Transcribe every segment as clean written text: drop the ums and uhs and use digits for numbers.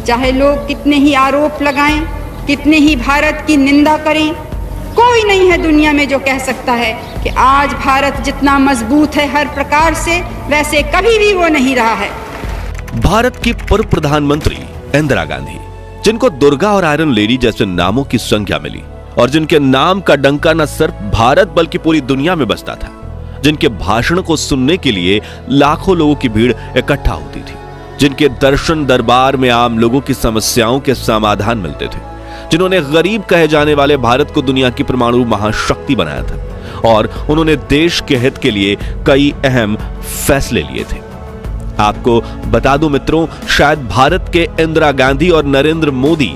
चाहे लोग कितने ही आरोप लगाएं, कितने ही भारत की निंदा करें, कोई नहीं है दुनिया में जो कह सकता है कि आज भारत जितना मजबूत है हर प्रकार से, वैसे कभी भी वो नहीं रहा है। भारत की पूर्व प्रधानमंत्री इंदिरा गांधी, जिनको दुर्गा और आयरन लेडी जैसे नामों की संख्या मिली और जिनके नाम का डंका न सिर्फ भारत बल्कि पूरी दुनिया में बजता था, जिनके भाषण को सुनने के लिए लाखों लोगों की भीड़ इकट्ठा होती थी, जिनके दर्शन दरबार में आम लोगों की समस्याओं के समाधान मिलते थे, जिन्होंने गरीब कहे जाने वाले भारत को दुनिया की परमाणु महाशक्ति बनाया था और उन्होंने देश के हित के लिए कई अहम फैसले लिए थे। आपको बता दूं मित्रों, शायद भारत के इंदिरा गांधी और नरेंद्र मोदी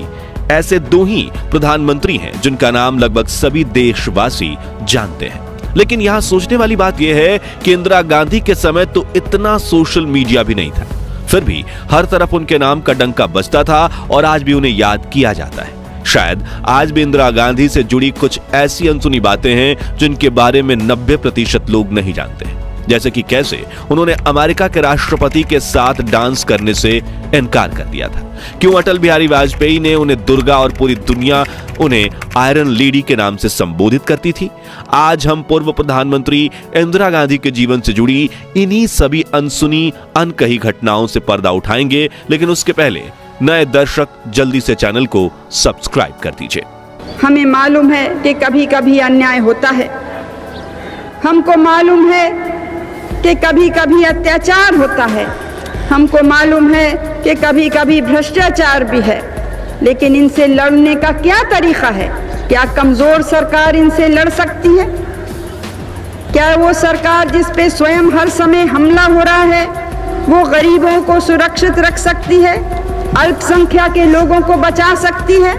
ऐसे दो ही प्रधानमंत्री हैं जिनका नाम लगभग सभी देशवासी जानते हैं। लेकिन यहां सोचने वाली बात यह है कि इंदिरा गांधी के समय तो इतना सोशल मीडिया भी नहीं था, फिर भी हर तरफ उनके नाम का डंका बजता था और आज भी उन्हें याद किया जाता है। शायद आज भी इंदिरा गांधी से जुड़ी कुछ ऐसी अनसुनी बातें हैं जिनके बारे में 90% लोग नहीं जानते, जैसे कि कैसे उन्होंने अमेरिका के राष्ट्रपति के साथ डांस करने से इनकार कर दिया था, क्यों अटल बिहारी वाजपेयी ने उन्हें दुर्गा और पूरी दुनिया उन्हें आयरन लेडी के नाम से संबोधित करती थी। आज हम पूर्व प्रधानमंत्री इंदिरा गांधी के जीवन से जुड़ी इन्हीं सभी अनसुनी अनकही घटनाओं से पर्दा उठाएंगे, लेकिन उसके पहले नए दर्शक जल्दी से चैनल को सब्सक्राइब कर दीजिए। हमें मालूम है कि कभी कभी अन्याय होता है, हमको मालूम है कि कभी कभी अत्याचार होता है, हमको मालूम है कि कभी कभी भ्रष्टाचार भी है, लेकिन इनसे लड़ने का क्या तरीका है? क्या कमजोर सरकार इनसे लड़ सकती है? क्या वो सरकार जिस पे स्वयं हर समय हमला हो रहा है वो गरीबों को सुरक्षित रख सकती है, अल्पसंख्यक के लोगों को बचा सकती है?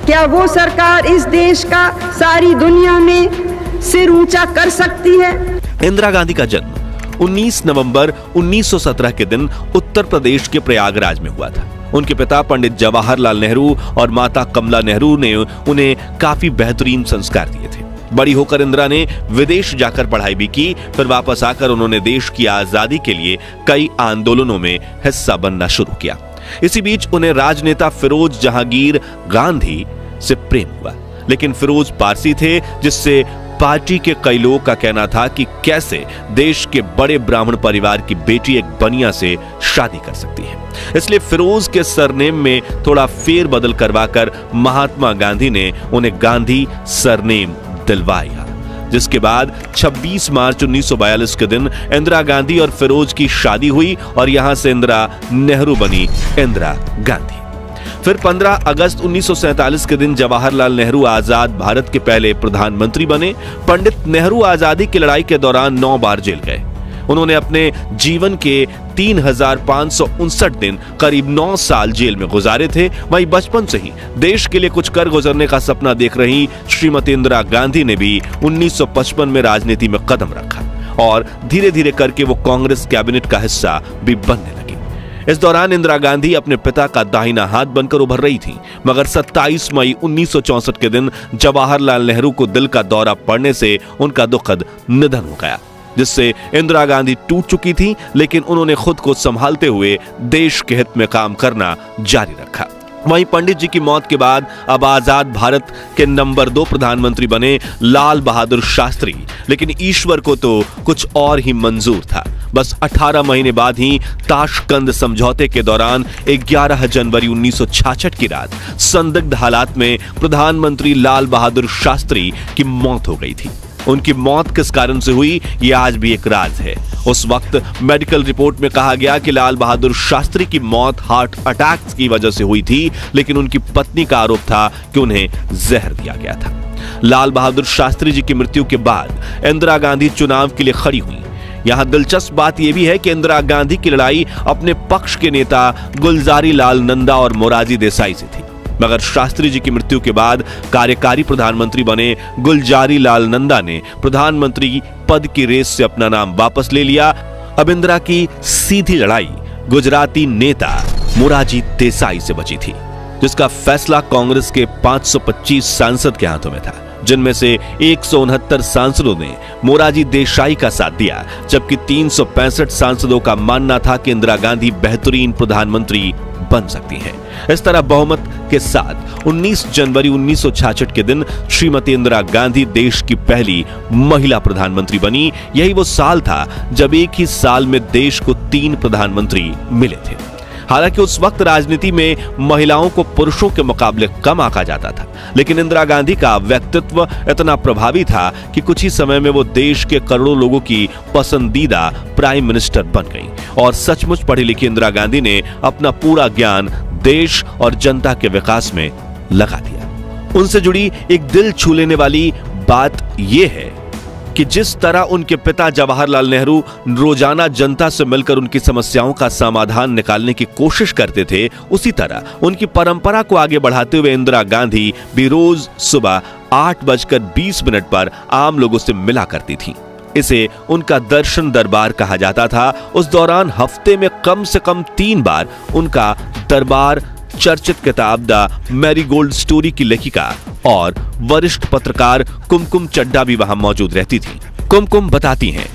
क्या वो सरकार इस देश का सारी दुनिया में सिर ऊंचा कर सकती है? इंदिरा गांधी का जन्म 19 नवंबर 1917 के दिन उत्तर प्रदेश के प्रयागराज में हुआ था। उनके पिता पंडित जवाहरलाल नेहरू और माता कमला नेहरू ने उन्हें काफी बेहतरीन संस्कार दिए थे। बड़ी होकर इंदिरा ने विदेश जाकर पढ़ाई भी की, फिर वापस आकर उन्होंने देश की आजादी के लिए कई आंदोलनों में हिस्सा बनना शुरू किया। इसी बीच उन्हें राजनेता फिरोज जहांगीर गांधी से प्रेम हुआ, लेकिन फिरोज पारसी थे, जिससे पार्टी के कई लोगों का कहना था कि कैसे देश के बड़े ब्राह्मण परिवार की बेटी एक बनिया से शादी कर सकती है। इसलिए फिरोज के सरनेम में थोड़ा फेरबदल करवाकर महात्मा गांधी ने उन्हें गांधी सरनेम दिलवाया, जिसके बाद 26 मार्च 1942 के दिन इंदिरा गांधी और फिरोज की शादी हुई और यहां से इंदिरा नेहरू बनी इंदिरा गांधी। फिर 15 अगस्त 1947 के दिन जवाहरलाल नेहरू आजाद भारत के पहले प्रधानमंत्री बने। पंडित नेहरू आजादी की लड़ाई के दौरान 9 बार जेल गए। उन्होंने अपने जीवन के 3559 दिन करीब 9 साल जेल में गुजारे थे। वहीं बचपन से ही देश के लिए कुछ कर गुजरने का सपना देख रही श्रीमती इंदिरा गांधी ने भी 1955 में राजनीति में कदम रखा और धीरे धीरे करके वो कांग्रेस कैबिनेट का हिस्सा भी बनने लगी। इस दौरान इंदिरा गांधी अपने पिता का दाहिना हाथ बनकर उभर रही थीं, मगर 27 मई 1964 के दिन जवाहरलाल नेहरू को दिल का दौरा पड़ने से उनका दुखद निधन हो गया, जिससे इंदिरा गांधी टूट चुकी थी, लेकिन उन्होंने खुद को संभालते हुए देश के हित में काम करना जारी रखा। वहीं पंडित जी की मौत के बाद अब आजाद भारत के नंबर 2 प्रधानमंत्री बने लाल बहादुर शास्त्री, लेकिन ईश्वर को तो कुछ और ही मंजूर था। बस 18 महीने बाद ही ताशकंद समझौते के दौरान 11 जनवरी 1966 की रात संदिग्ध हालात में प्रधानमंत्री लाल बहादुर शास्त्री की मौत हो गई थी। उनकी मौत किस कारण से हुई, ये आज भी एक राज है। उस वक्त मेडिकल रिपोर्ट में कहा गया कि लाल बहादुर शास्त्री की मौत हार्ट अटैक की वजह से हुई थी, लेकिन उनकी पत्नी का आरोप था कि उन्हें जहर दिया गया था। लाल बहादुर शास्त्री जी की मृत्यु के बाद इंदिरा गांधी चुनाव के लिए खड़ी हुई। यहां दिलचस्प बात यह भी है कि इंदिरा गांधी की लड़ाई अपने पक्ष के नेता गुलजारी लाल नंदा और मोरारजी देसाई से थी, मगर शास्त्री जी की मृत्यु के बाद कार्यकारी प्रधानमंत्री बने गुलजारी लाल नंदा ने प्रधानमंत्री पद की रेस से अपना नाम वापस ले लिया। अब इंदिरा की सीधी लड़ाई गुजराती नेता मोरारजी देसाई से बची थी, जिसका फैसला कांग्रेस के 525 सांसद के हाथों में था, जिनमें से 169 सांसदों ने मोरारजी देसाई का साथ दिया, जबकि 365 सांसदों का मानना था कि इंदिरा गांधी बेहतरीन प्रधानमंत्री बन सकती हैं। इस तरह बहुमत के साथ 19 जनवरी 1966 के दिन श्रीमती इंदिरा गांधी देश की पहली महिला प्रधानमंत्री बनी। यही वो साल था जब एक ही साल में देश को 3 प्रधानमंत्री मिले थे। हालांकि उस वक्त राजनीति में महिलाओं को पुरुषों के मुकाबले कम आंका जाता था, लेकिन इंदिरा गांधी का व्यक्तित्व इतना प्रभावी था कि कुछ ही समय में वो देश के करोड़ों लोगों की पसंदीदा प्राइम मिनिस्टर बन गई। और सचमुच पढ़ी लिखी इंदिरा गांधी ने अपना पूरा ज्ञान देश और जनता के विकास में लगा दिया। उनसे जुड़ी एक दिल छू लेने वाली बात यह है कि जिस तरह उनके पिता जवाहरलाल नेहरू रोजाना जनता से मिलकर उनकी समस्याओं का समाधान निकालने की कोशिश करते थे, उसी तरह उनकी परंपरा को आगे बढ़ाते हुए इंदिरा गांधी भी रोज सुबह 8:20 पर आम लोगों से मिला करती थीं। इसे उनका दर्शन दरबार कहा जाता था। उस दौरान हफ्ते में कम से कम 3 बार उनका दरबार चर्चित किताब द मैरीगोल्ड स्टोरी की लेखिका और वरिष्ठ पत्रकार कुमकुम चड्ढा भी वहां मौजूद रहती थी। कुमकुम बताती हैं,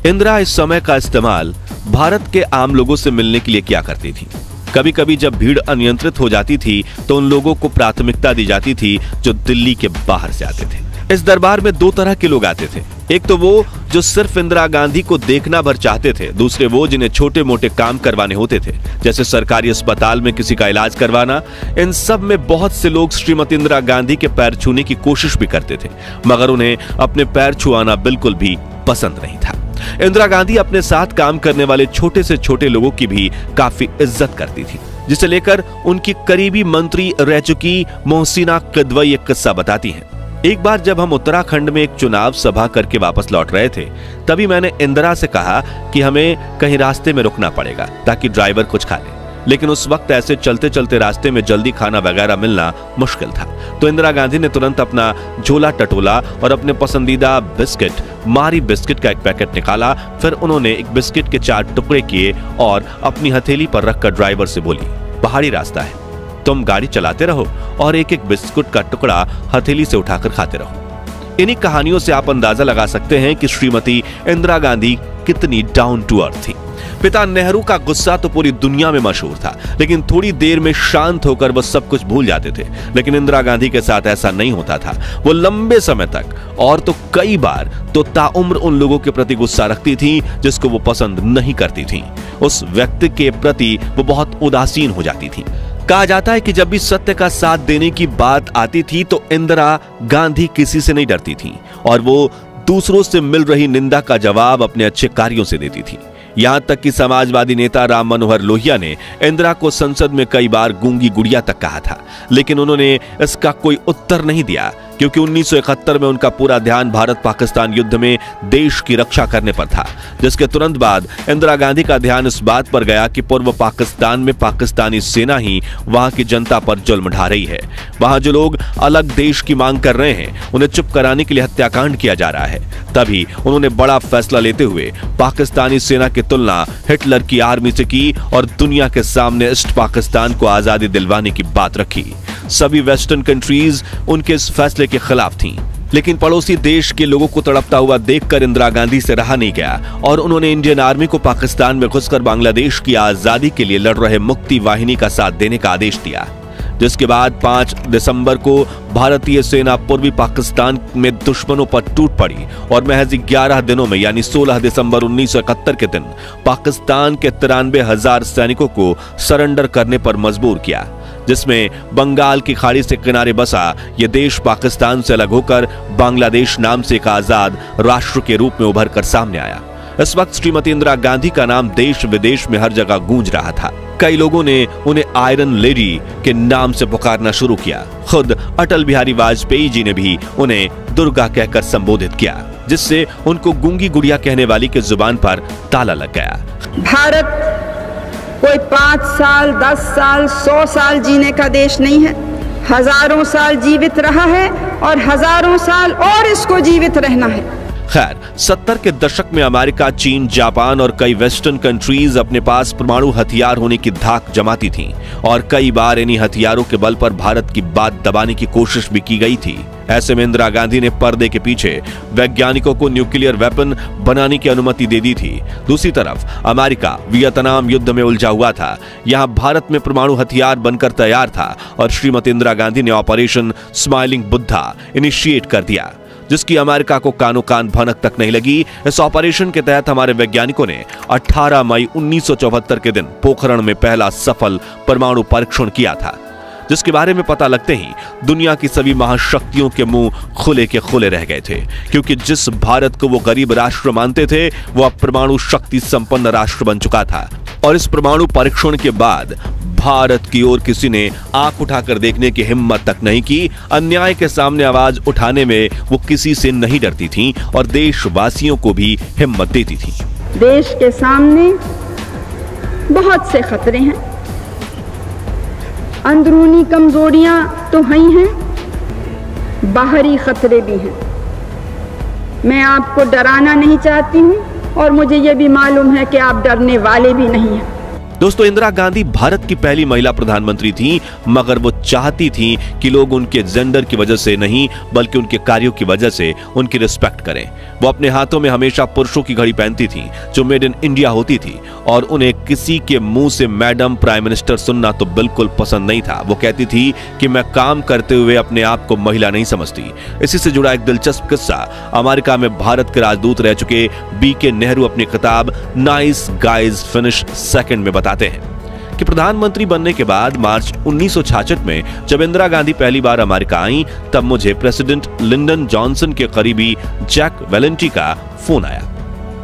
इंदिरा इस समय का इस्तेमाल भारत के आम लोगों से मिलने के लिए किया करती थी। कभी कभी जब भीड़ अनियंत्रित हो जाती थी तो उन लोगों को प्राथमिकता दी जाती थी जो दिल्ली के बाहर से आते थे। इस दरबार में 2 तरह के लोग आते थे। एक तो वो जो सिर्फ इंदिरा गांधी को देखना भर चाहते थे, दूसरे वो जिन्हें छोटे मोटे काम करवाने होते थे, जैसे सरकारी अस्पताल में किसी का इलाज करवाना। इन सब में बहुत से लोग श्रीमती इंदिरा गांधी के पैर छूने की कोशिश भी करते थे, मगर उन्हें अपने पैर छुआना बिल्कुल भी पसंद नहीं था। इंदिरा गांधी अपने साथ काम करने वाले छोटे से छोटे लोगों की भी काफी इज्जत करती थी, जिसे लेकर उनकी करीबी मंत्री रह चुकी मोहसिना किदवई एक किस्सा बताती हैं। एक बार जब हम उत्तराखंड में एक चुनाव सभा करके वापस लौट रहे थे, तभी मैंने इंदिरा से कहा कि हमें कहीं रास्ते में रुकना पड़ेगा ताकि ड्राइवर कुछ खा ले। लेकिन उस वक्त ऐसे चलते चलते रास्ते में जल्दी खाना वगैरह मिलना मुश्किल था। तो इंदिरा गांधी ने तुरंत अपना झोला टटोला और अपने पसंदीदा बिस्किट मारी बिस्किट का एक पैकेट निकाला। फिर उन्होंने एक बिस्किट के 4 टुकड़े किए और अपनी हथेली पर रखकर ड्राइवर से बोली, पहाड़ी रास्ता है, तुम गाड़ी चलाते रहो और एक एक बिस्कुट का टुकड़ा हथेली से उठाकर खाते रहो। इन्हीं कहानियों से आप अंदाजा लगा सकते हैं कि श्रीमती इंदिरा गांधी कितनी डाउन टू अर्थ थी। पिता नेहरू का गुस्सा तो पूरी दुनिया में मशहूर था, लेकिन थोड़ी देर में शांत होकर वो सब कुछ भूल जाते थे। लेकिन इंदिरा गांधी के साथ ऐसा नहीं होता था। वो लंबे समय तक और तो कई बार तो ताउम्र उन लोगों के प्रति गुस्सा रखती थी जिसको वो पसंद नहीं करती थी। उस व्यक्ति के प्रति वो बहुत उदासीन हो जाती थी। कहा जाता है कि जब भी सत्य का साथ देने की बात आती थी तो इंदिरा गांधी किसी से नहीं डरती थी और वो दूसरों से मिल रही निंदा का जवाब अपने अच्छे कार्यों से देती थी। यहां तक कि समाजवादी नेता राम मनोहर लोहिया ने इंदिरा को संसद में कई बार गूंगी गुड़िया तक कहा था, लेकिन उन्होंने इसका कोई उत्तर नहीं दिया, क्योंकि 1971 में उनका पूरा ध्यान भारत पाकिस्तान युद्ध में देश की रक्षा करने पर था, जिसके तुरंत बाद इंदिरा गांधी का ध्यान इस बात पर गया कि पूर्व पाकिस्तान में पाकिस्तानी सेना ही वहां की जनता पर जुल्म ढा रही है। वहां जो लोग अलग देश की मांग कर रहे हैं उन्हें चुप कराने के लिए हत्याकांड किया जा रहा है। तभी उन्होंने बड़ा फैसला लेते हुए पाकिस्तानी सेना की तुलना हिटलर की आर्मी से की और दुनिया के सामने ईस्ट पाकिस्तान को आजादी दिलवाने की बात रखी। सभी वेस्टर्न कंट्रीज उनके इस फैसले के खिलाफ थीं, लेकिन पड़ोसी देश के लोगों को तड़पता हुआ देखकर इंदिरा गांधी से रहा नहीं गया और उन्होंने इंडियन आर्मी को पाकिस्तान में घुसकर बांग्लादेश की आजादी के लिए लड़ रहे मुक्ति वाहिनी का साथ देने का आदेश दिया, जिसके बाद 5 दिसंबर को भारतीय सेना पूर्वी पाकिस्तान में दुश्मनों पर टूट पड़ी और महज 11 दिनों में यानी 16 दिसंबर 1971 के दिन पाकिस्तान के 93,000 सैनिकों को सरेंडर करने पर मजबूर किया, जिसमें बंगाल की खाड़ी से किनारे बसा यह देश पाकिस्तान से अलग होकर बांग्लादेश नाम से एक आजाद राष्ट्र के रूप में उभर कर सामने आया। इस वक्त श्रीमती इंदिरा गांधी का नाम देश विदेश में हर जगह गूंज रहा था। कई लोगों ने उन्हें आयरन लेडी के नाम से पुकारना शुरू किया। खुद अटल बिहारी वाजपेयी जी ने भी उन्हें दुर्गा कहकर संबोधित किया, जिससे उनको गूंगी गुड़िया कहने वाली के जुबान पर ताला लग गया। भारत कोई 5 साल, 10 साल, 100 साल जीने का देश नहीं है। हजारों साल जीवित रहा है और हजारों साल और इसको जीवित रहना है। खैर, 70 के दशक में अमेरिका, चीन, जापान और कई वेस्टर्न कंट्रीज अपने पास परमाणु हथियार होने की धाक जमाती थीं और कई बार इन्हीं हथियारों के बल पर भारत की बात दबाने की कोशिश भी की गई थी। ऐसे में इंदिरा गांधी ने पर्दे के पीछे वैज्ञानिकों को न्यूक्लियर वेपन बनाने की अनुमति दे दी थी। दूसरी तरफ अमेरिका वियतनाम युद्ध में उलझा हुआ था। यहां भारत में परमाणु हथियार बनकर तैयार था और श्रीमती इंदिरा गांधी ने ऑपरेशन स्माइलिंग बुद्धा इनिशिएट कर दिया, जिसकी अमेरिका को कानो कान भनक तक नहीं लगी। इस ऑपरेशन के तहत हमारे वैज्ञानिकों ने 18 मई 1974 के दिन पोखरण में पहला सफल परमाणु परीक्षण किया था, जिसके बारे में पता लगते ही दुनिया की सभी महाशक्तियों के मुंह खुले के खुले रह गए थे, क्योंकि जिस भारत को वो गरीब राष्ट्र मानते थे वो अब परमाणु शक्ति संपन्न राष्ट्र बन चुका था। और इस परमाणु परीक्षण के बाद भारत की ओर किसी ने आंख उठाकर देखने की हिम्मत तक नहीं की। अन्याय के सामने आवाज उठाने में वो किसी से नहीं डरती थी और देशवासियों को भी हिम्मत देती थी। देश के सामने बहुत से खतरे हैं, अंदरूनी कमजोरियां तो हैं हैं, बाहरी खतरे भी हैं। मैं आपको डराना नहीं चाहती हूं और मुझे यह भी मालूम है कि आप डरने वाले भी नहीं हैं। दोस्तों, इंदिरा गांधी भारत की पहली महिला प्रधानमंत्री थी, मगर वो चाहती थी कि लोग उनके जेंडर की वजह से नहीं बल्कि उनके कार्यों की वजह से उनकी रिस्पेक्ट करें। वो अपने हाथों में हमेशा पुरुषों की घड़ी पहनती थी जो मेड इन इंडिया होती थी और उन्हें किसी के मुंह से मैडम प्राइम मिनिस्टर सुनना तो बिल्कुल पसंद नहीं था। वो कहती थी कि मैं काम करते हुए अपने आप को महिला नहीं समझती। इसी से जुड़ा एक दिलचस्प किस्सा अमेरिका में भारत के राजदूत रह चुके BK नेहरू अपनी किताब नाइस गाइज फिनिश सेकंड में बताते हैं कि प्रधानमंत्री बनने के बाद मार्च 1966 में जब इंदिरा गांधी पहली बार अमेरिका आई, तब मुझे प्रेसिडेंट लिंडन जॉनसन के करीबी जैक वेलेंटी का फोन आया,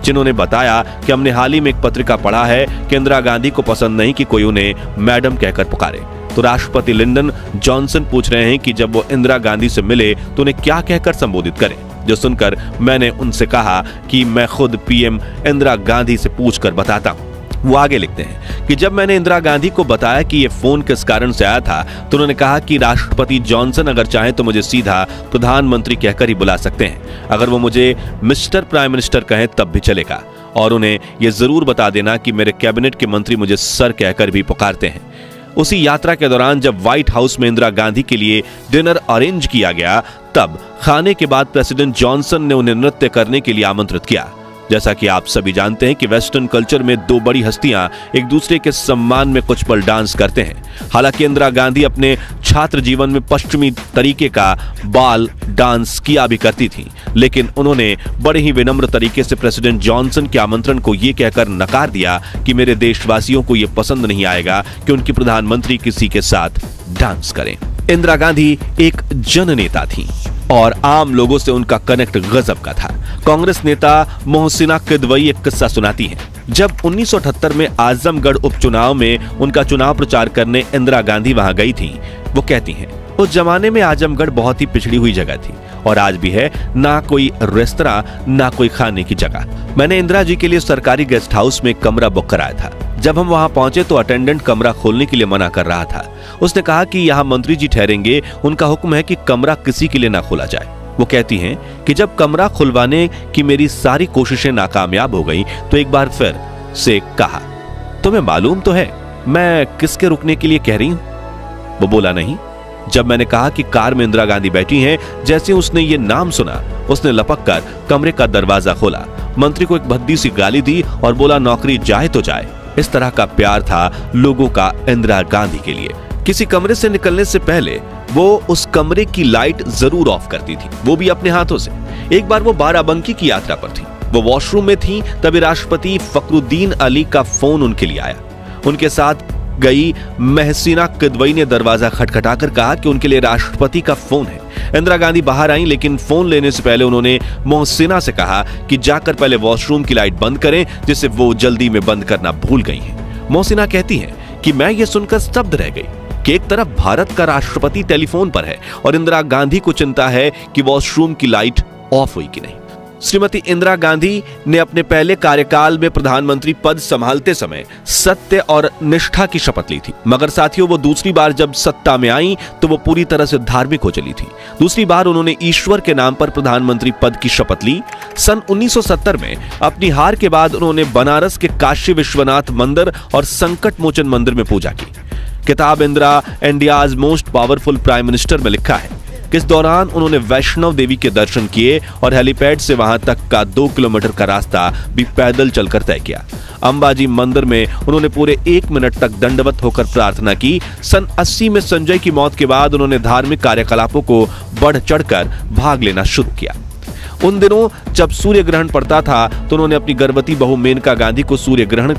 जिन्होंने बताया कि हमने हाल ही में एक पत्रिका पढ़ा है कि इंदिरा गांधी को पसंद नहीं कि कोई उन्हें मैडम कहकर पुकारे। तो राष्ट्रपति लिंडन जॉनसन पूछ रहे हैं कि जब वो इंदिरा गांधी से मिले तो उन्हें क्या कहकर संबोधित करें। जो सुनकर मैंने उनसे कहा कि मैं खुद PM इंदिरा गांधी से पूछकर बताता हूं। वो आगे लिखते हैं कि जब मैंने इंदिरा गांधी को बताया कि ये फोन किस कारण से आया था तो उन्होंने कहा कि राष्ट्रपति जॉनसन अगर चाहें तो मुझे सीधा प्रधानमंत्री कहकर ही बुला सकते हैं, अगर वो मुझे मिस्टर प्राइम मिनिस्टर कहें तब भी चलेगा, और उन्हें यह जरूर बता देना कि मेरे कैबिनेट के मंत्री मुझे सर कहकर भी पुकारते हैं। उसी यात्रा के दौरान जब व्हाइट हाउस में इंदिरा गांधी के लिए डिनर अरेंज किया गया, तब खाने के बाद प्रेसिडेंट जॉनसन ने उन्हें नृत्य करने के लिए आमंत्रित किया। जैसा कि आप सभी जानते हैं कि वेस्टर्न कल्चर में दो बड़ी हस्तियां एक दूसरे के सम्मान में कुछ पल डांस करते हैं। हालांकि इंदिरा गांधी अपने छात्र जीवन में पश्चिमी तरीके का बाल डांस किया भी करती थी, लेकिन उन्होंने बड़े ही विनम्र तरीके से प्रेसिडेंट जॉनसन के आमंत्रण को यह कहकर नकार दिया कि मेरे देशवासियों को यह पसंद नहीं आएगा कि उनकी प्रधानमंत्री किसी के साथ डांस करें। इंदिरा गांधी एक जननेता थी और आम लोगों से उनका कनेक्ट गजब का था। कांग्रेस नेता मोहसिना किदवई एक किस्सा सुनाती हैं। जब 1978 में आजमगढ़ उपचुनाव में उनका चुनाव प्रचार करने इंदिरा गांधी वहां गई थी, वो कहती हैं, उस जमाने में आजमगढ़ बहुत ही पिछड़ी हुई जगह थी और आज भी है, ना कोई रेस्तरां ना कोई खाने की जगह। मैंने इंदिरा जी के लिए सरकारी गेस्ट हाउस में कमरा बुक कराया था। जब हम वहां पहुंचे तो अटेंडेंट कमरा खोलने के लिए मना कर रहा था। उसने कहा कि यहाँ मंत्री जी ठहरेंगे, उनका हुक्म है कि कमरा किसी के लिए ना खोला जाए। वो कहती हैं कि जब कमरा खुलवाने की मेरी सारी कोशिशें नाकामयाब हो गई तो एक बार फिर से कहा, तुम्हें मालूम तो है मैं किसके रुकने के लिए कह रही हूं? वो बोला नहीं। जब मैंने कहा कि कार में इंदिरा गांधी बैठी हैं, जैसे उसने ये नाम सुना उसने लपक कर कमरे का दरवाजा खोला, मंत्री को एक भद्दी सी गाली दी और बोला नौकरी जाए तो जाए। इस तरह का प्यार था लोगों का इंदिरा गांधी के लिए। किसी कमरे से निकलने से पहले वो उस कमरे की लाइट जरूर ऑफ करती थी, वो भी अपने हाथों से। एक बार वो बाराबंकी की यात्रा पर थी, वो वॉशरूम में थी, तभी राष्ट्रपति फखरुद्दीन अली का फोन उनके लिए आया। उनके साथ गई महसीना किदवई ने दरवाजा खटखटाकर कहा कि उनके लिए राष्ट्रपति का फोन है। इंदिरा गांधी बाहर आई, लेकिन फोन लेने से पहले उन्होंने मोहसिना से कहा कि जाकर पहले वॉशरूम की लाइट बंद करें, जिसे वो जल्दी में बंद करना भूल गई हैं। मोहसिना कहती हैं कि मैं ये सुनकर स्तब्ध रह गई कि एक तरफ भारत का राष्ट्रपति टेलीफोन पर है और इंदिरा गांधी को चिंता है कि वॉशरूम की लाइट ऑफ हुई कि नहीं। श्रीमती इंदिरा गांधी ने अपने पहले कार्यकाल में प्रधानमंत्री पद संभालते समय सत्य और निष्ठा की शपथ ली थी, मगर साथियों वो दूसरी बार जब सत्ता में आई तो वो पूरी तरह से धार्मिक हो चली थी। दूसरी बार उन्होंने ईश्वर के नाम पर प्रधानमंत्री पद की शपथ ली। सन 1970 में अपनी हार के बाद उन्होंने बनारस के काशी विश्वनाथ मंदिर और संकट मोचन मंदिर में पूजा की। किताब Indira India's most powerful prime minister में लिखा है कि इस दौरान उन्होंने वैष्णव देवी के दर्शन किए और हेलीपैड से वहां तक का 2 किलोमीटर का रास्ता भी पैदल चलकर तय किया। अंबाजी मंदिर में उन्होंने पूरे 1 मिनट तक दंडवत होकर प्रार्थना की। सन 80 में संजय की मौत के बाद उन्होंने धार्मिक कार्यकलापों को बढ़ चढ़कर भाग लेना शुरू किया। उन दिनों जब सूर्य ग्रहण पड़ता था तो उन्होंने अपनी गर्भवती बहू मेनका गांधी को सूर्य ग्रहण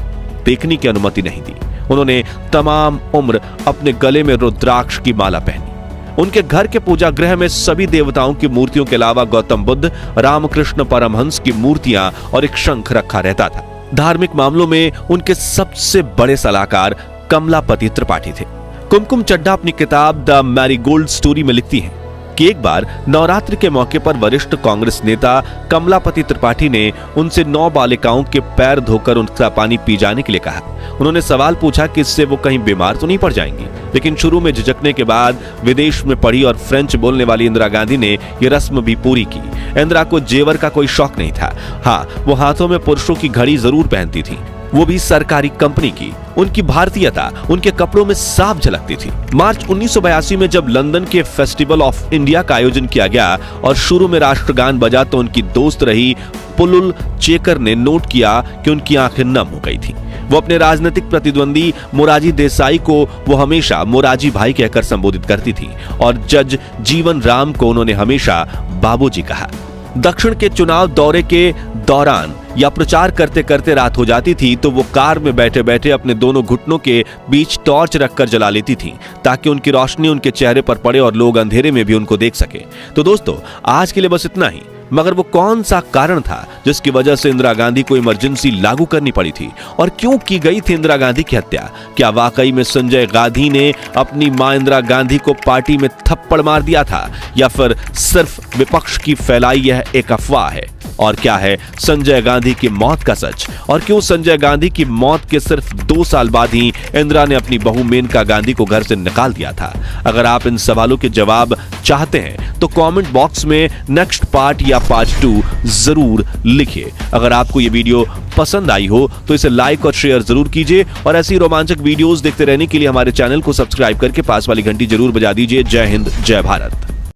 देखने की अनुमति नहीं दी। उन्होंने तमाम उम्र अपने गले में रुद्राक्ष की माला पहनी। उनके घर के पूजा गृह में सभी देवताओं की मूर्तियों के अलावा गौतम बुद्ध, रामकृष्ण परमहंस की मूर्तियां और एक शंख रखा रहता था। धार्मिक मामलों में उनके सबसे बड़े सलाहकार कमलापति त्रिपाठी थे। कुमकुम चड्ढा अपनी किताब द मैरीगोल्ड स्टोरी में लिखती हैं कि एक बार नवरात्रि के मौके पर वरिष्ठ कांग्रेस नेता कमलापति त्रिपाठी ने उनसे 9 बालिकाओं के पैर धोकर उनका पानी पी जाने के लिए कहा। उन्होंने सवाल पूछा कि इससे वो कहीं बीमार तो नहीं पड़ जाएंगी, लेकिन शुरू में झिझकने के बाद विदेश में पढ़ी और फ्रेंच बोलने वाली इंदिरा गांधी ने यह रस्म भी पूरी की। इंदिरा को जेवर का कोई शौक नहीं था। हाँ, वो हाथों में पुरुषों की घड़ी जरूर पहनती थी, वो भी सरकारी कंपनी की। उनकी भारतीयता उनके कपड़ों में साफ झलकती थी। मार्च 1982 में जब लंदन के फेस्टिवल ऑफ इंडिया का आयोजन किया गया और शुरू में राष्ट्रगान बजा तो उनकी दोस्त रही पुलुल चेकर ने नोट किया कि उनकी आंखें नम हो गई थी। वो अपने राजनीतिक प्रतिद्वंदी मोरारजी देसाई को वो हमेशा मोरारजी भाई कहकर संबोधित करती थी और जज जीवन राम को उन्होंने हमेशा बाबूजी कहा। दक्षिण के चुनाव दौरे के दौरान या प्रचार करते करते रात हो जाती थी तो वो कार में बैठे बैठे अपने दोनों घुटनों के बीच टॉर्च रखकर जला लेती थी ताकि उनकी रोशनी उनके चेहरे पर पड़े और लोग अंधेरे में भी उनको देख सके। तो दोस्तों, आज के लिए बस इतना ही। मगर वो कौन सा कारण था जिसकी वजह से इंदिरा गांधी को इमरजेंसी लागू करनी पड़ी थी और क्यों की गई थी इंदिरा गांधी की हत्या? क्या वाकई में संजय गांधी ने अपनी मां इंदिरा गांधी को पार्टी में थप्पड़ मार दिया था या फिर सिर्फ विपक्ष की फैलाई यह एक अफवाह है? और क्या है संजय गांधी की मौत का सच? और क्यों संजय गांधी की मौत के सिर्फ 2 साल बाद ही इंदिरा ने अपनी बहू मेनका गांधी को घर से निकाल दिया था? अगर आप इन सवालों के जवाब चाहते हैं तो कमेंट बॉक्स में नेक्स्ट पार्ट या पार्ट 2 जरूर लिखिए। अगर आपको ये वीडियो पसंद आई हो तो इसे लाइक और शेयर जरूर कीजिए और ऐसी रोमांचक वीडियोस देखते रहने के लिए हमारे चैनल को सब्सक्राइब करके पास वाली घंटी जरूर बजा दीजिए। जय हिंद, जय भारत।